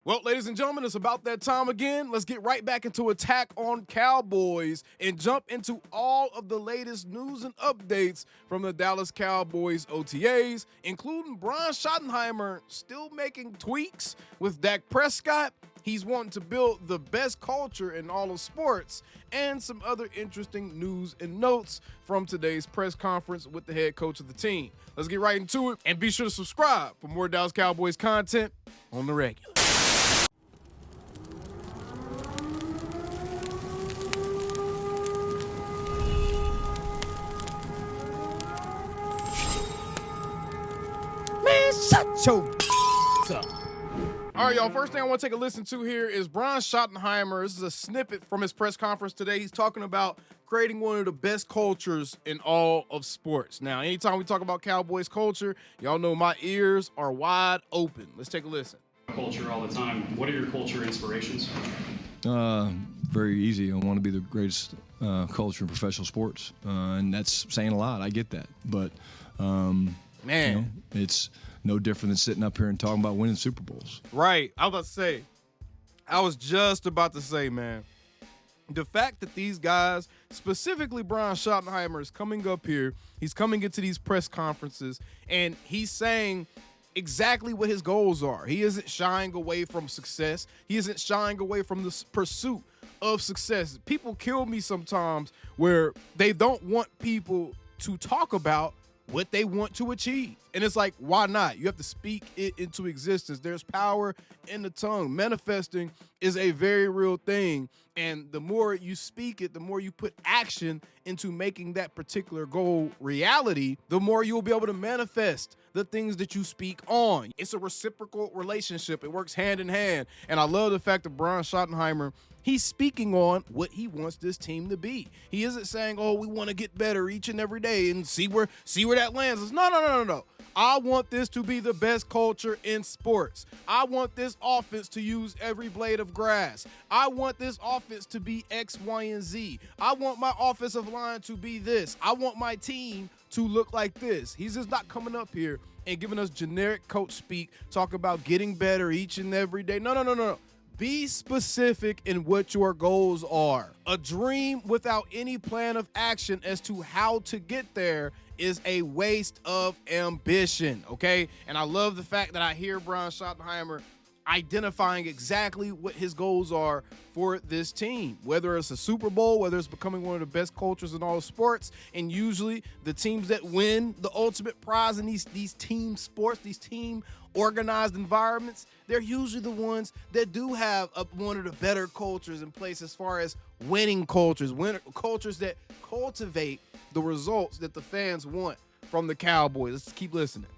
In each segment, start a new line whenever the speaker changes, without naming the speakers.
Well, ladies and gentlemen, it's about that time again. Let's get right back into Attack on Cowboys and jump into all of the latest news and updates from the Dallas Cowboys OTAs, including Brian Schottenheimer still making tweaks with Dak Prescott. He's wanting to build the best culture in all of sports, and some other interesting news and notes from today's press conference with the head coach of the team. Let's get right into it, and be sure to subscribe for more Dallas Cowboys content on the regular. Man, shut your up. All right, y'all, first thing I want to take a listen to here is Brian Schottenheimer. This is a snippet from his press conference today. He's talking about creating one of the best cultures in all of sports. Now, anytime we talk about Cowboys culture, y'all know my ears are wide open. Let's take a listen.
Culture all the time. What are your culture inspirations?
Very easy. I want to be the greatest culture in professional sports, and that's saying a lot. I get that, but it's no different than sitting up here and talking about winning Super Bowls.
Right. I was just about to say, man, the fact that these guys, specifically Brian Schottenheimer, is coming up here, he's coming into these press conferences, and he's saying exactly what his goals are. He isn't shying away from success. He isn't shying away from the pursuit of success. People kill me sometimes where they don't want people to talk about what they want to achieve. And it's like, why not? You have to speak it into existence. There's power in the tongue. Manifesting is a very real thing. And the more you speak it, the more you put action into making that particular goal reality, the more you'll be able to manifest the things that you speak on. It's a reciprocal relationship. It works hand in hand. And I love the fact that Brian Schottenheimer, he's speaking on what he wants this team to be. He isn't saying, oh, we want to get better each and every day and see where that lands us. No. I want this to be the best culture in sports. I want this offense to use every blade of grass. I want this offense to be X, Y, and Z. I want my offensive line to be this. I want my team to look like this. He's just not coming up here and giving us generic coach speak, talk about getting better each and every day. No. Be specific in what your goals are. A dream without any plan of action as to how to get there is a waste of ambition, okay? And I love the fact that I hear Brian Schottenheimer identifying exactly what his goals are for this team, whether it's a Super Bowl, whether it's becoming one of the best cultures in all sports. And usually the teams that win the ultimate prize in these team sports, these team organized environments, they're usually the ones that do have one of the better cultures in place as far as winning cultures, cultures that cultivate the results that the fans want from the Cowboys. Let's keep listening.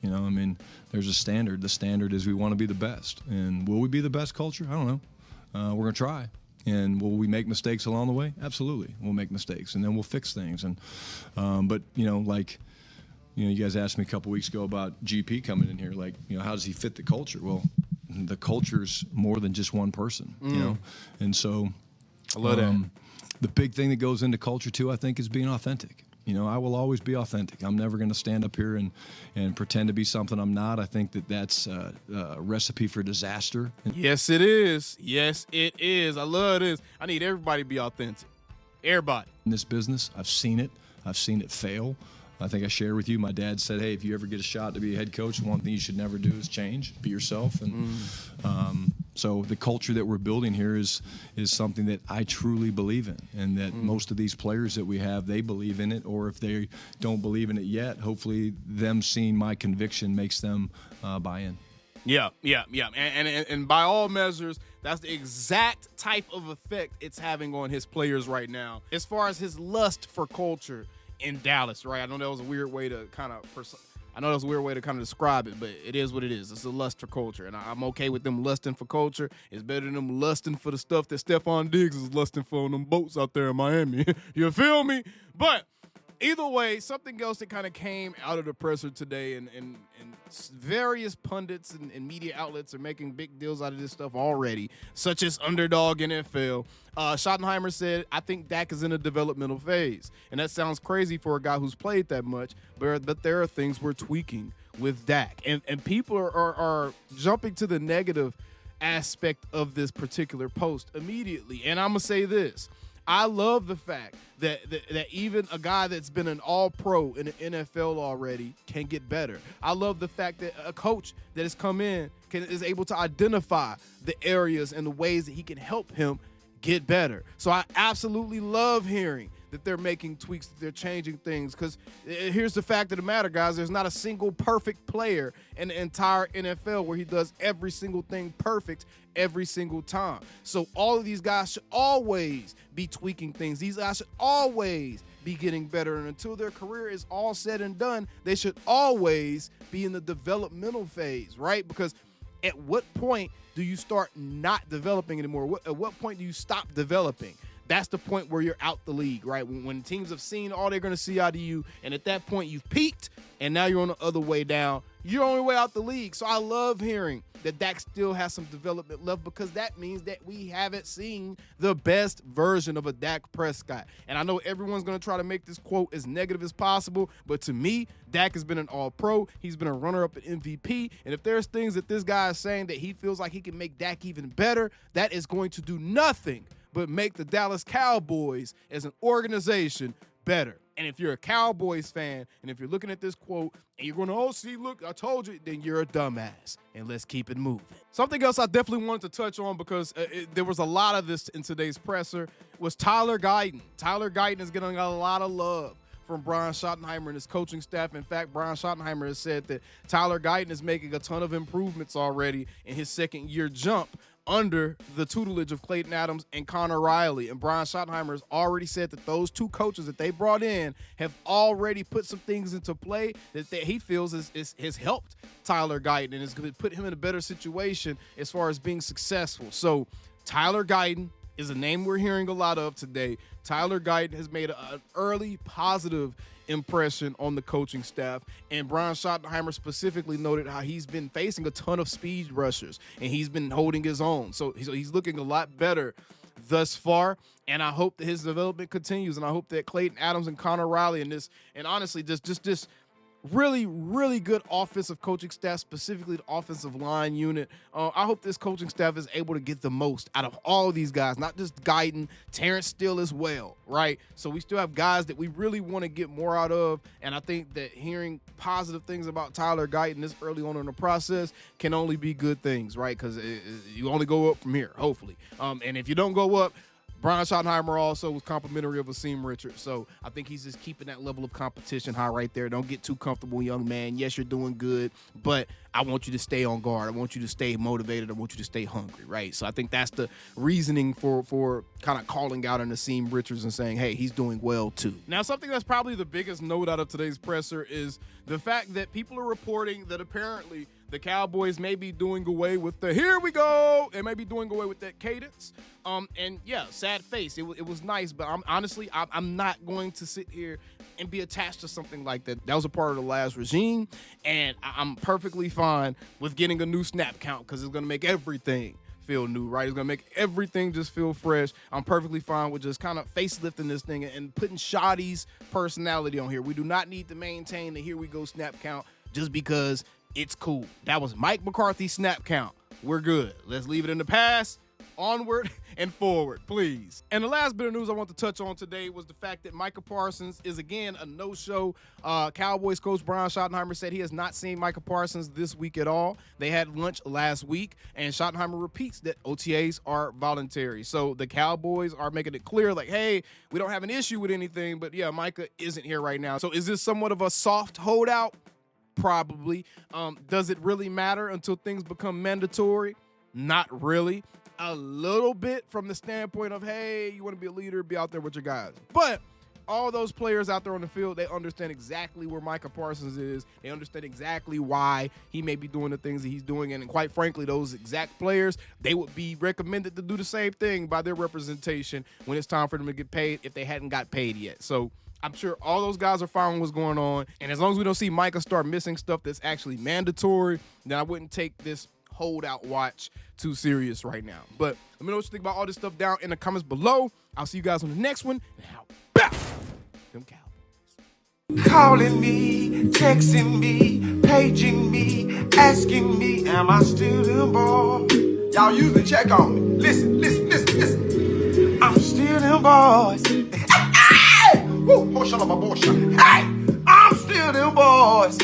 You know, I mean, there's a standard. The standard is we want to be the best. And will we be the best culture? I don't know. We're going to try. And will we make mistakes along the way? Absolutely. We'll make mistakes, and then we'll fix things. And but, you guys asked me a couple weeks ago about GP coming in here. Like, how does he fit the culture? Well, the culture's more than just one person, you know? And so
I love that.
The big thing that goes into culture, too, I think, is being authentic. I will always be authentic. I'm never going to stand up here and pretend to be something I'm not. I think that's a recipe for disaster.
Yes, it is. Yes, it is. I love this. I need everybody to be authentic. Everybody.
In this business, I've seen it. I've seen it fail. I think I shared with you, my dad said, hey, if you ever get a shot to be a head coach, one thing you should never do is change. Be yourself. And so the culture that we're building here is something that I truly believe in, and that most of these players that we have, they believe in it, or if they don't believe in it yet, hopefully them seeing my conviction makes them buy in.
Yeah. And by all measures, that's the exact type of effect it's having on his players right now. As far as his lust for culture in Dallas, right? I know that was a weird way to kind of describe it, but it is what it is. It's a lust for culture, and I'm okay with them lusting for culture. It's better than them lusting for the stuff that Stephon Diggs is lusting for on them boats out there in Miami. You feel me? But either way, something else that kind of came out of the presser today, and various pundits and media outlets are making big deals out of this stuff already, such as Underdog NFL. Schottenheimer said, I think Dak is in a developmental phase. And that sounds crazy for a guy who's played that much, but there are things we're tweaking with Dak. And people are jumping to the negative aspect of this particular post immediately. And I'm going to say this. I love the fact that even a guy that's been an all-pro in the NFL already can get better. I love the fact that a coach that has come in is able to identify the areas and the ways that he can help him get better. So I absolutely love hearing that they're making tweaks, that they're changing things, because here's the fact of the matter, guys. There's not a single perfect player in the entire NFL where he does every single thing perfect every single time. So all of these guys should always be tweaking things. These guys should always be getting better, and until their career is all said and done, they should always be in the developmental phase, right? Because at what point do you start not developing anymore? At what point do you stop developing? That's the point where you're out the league, right? When teams have seen all they're going to see out of you, and at that point you've peaked, and now you're on the other way down. You're on your way out the league. So I love hearing that Dak still has some development left, because that means that we haven't seen the best version of a Dak Prescott. And I know everyone's going to try to make this quote as negative as possible, but to me, Dak has been an all-pro. He's been a runner-up at MVP. And if there's things that this guy is saying that he feels like he can make Dak even better, that is going to do nothing but make the Dallas Cowboys as an organization better. And if you're a Cowboys fan, and if you're looking at this quote, and you're going to, oh, see, look, I told you, then you're a dumbass. And let's keep it moving. Something else I definitely wanted to touch on, because there was a lot of this in today's presser, was Tyler Guyton. Tyler Guyton is getting a lot of love from Brian Schottenheimer and his coaching staff. In fact, Brian Schottenheimer has said that Tyler Guyton is making a ton of improvements already in his second-year jump under the tutelage of Clayton Adams and Connor Riley. And Brian Schottenheimer has already said that those two coaches that they brought in have already put some things into play that he feels has helped Tyler Guyton and is going to put him in a better situation as far as being successful. So Tyler Guyton is a name we're hearing a lot of today. Tyler Guyton has made an early positive impression on the coaching staff, and Brian Schottenheimer specifically noted how he's been facing a ton of speed rushers, and he's been holding his own. So he's looking a lot better thus far, and I hope that his development continues, and I hope that Clayton Adams and Connor Riley and honestly just really, really good offensive coaching staff, specifically the offensive line unit. I hope this coaching staff is able to get the most out of all of these guys, not just Guyton, Terrence Steele as well, right? So we still have guys that we really want to get more out of, and I think that hearing positive things about Tyler Guyton this early on in the process can only be good things, right? Because you only go up from here, hopefully. And if you don't go up, Brian Schottenheimer also was complimentary of Asim Richards. So I think he's just keeping that level of competition high right there. Don't get too comfortable, young man. Yes, you're doing good, but I want you to stay on guard. I want you to stay motivated. I want you to stay hungry, right? So I think that's the reasoning for kind of calling out an Asim Richards and saying, hey, he's doing well too. Now, something that's probably the biggest note out of today's presser is the fact that people are reporting that apparently the Cowboys may be doing away with the here we go. They may be doing away with that cadence. And yeah, sad face. It was nice, but I'm not going to sit here and be attached to something like that. That was a part of the last regime, and I'm perfectly fine with getting a new snap count because it's going to make everything feel new, right? It's going to make everything just feel fresh. I'm perfectly fine with just kind of facelifting this thing and putting Schotty's personality on here. We do not need to maintain the here we go snap count just because it's cool. That was Mike McCarthy's snap count. We're good. Let's leave it in the past. Onward and forward, please. And the last bit of news I want to touch on today was the fact that Micah Parsons is again a no-show. Cowboys coach Brian Schottenheimer said he has not seen Micah Parsons this week at all. They had lunch last week, and Schottenheimer repeats that OTAs are voluntary. So the Cowboys are making it clear, like, hey, we don't have an issue with anything, but yeah, Micah isn't here right now. So is this somewhat of a soft holdout? Probably. Does it really matter until things become mandatory? Not really. A little bit from the standpoint of, hey, you want to be a leader, be out there with your guys. But all those players out there on the field, they understand exactly where Micah Parsons is. They understand exactly why he may be doing the things that he's doing. And quite frankly, those exact players, they would be recommended to do the same thing by their representation when it's time for them to get paid if they hadn't got paid yet. So I'm sure all those guys are following what's going on. And as long as we don't see Micah start missing stuff that's actually mandatory, then I wouldn't take this holdout watch too serious right now. But let me know what you think about all this stuff down in the comments below. I'll see you guys on the next one. Now, bow! Them Cowboys.
Calling me, texting me, paging me, asking me, am I still the ball? Y'all usually check on me. Listen. I'm still them boys. Hey! Woo! Hey! I'm still them boys.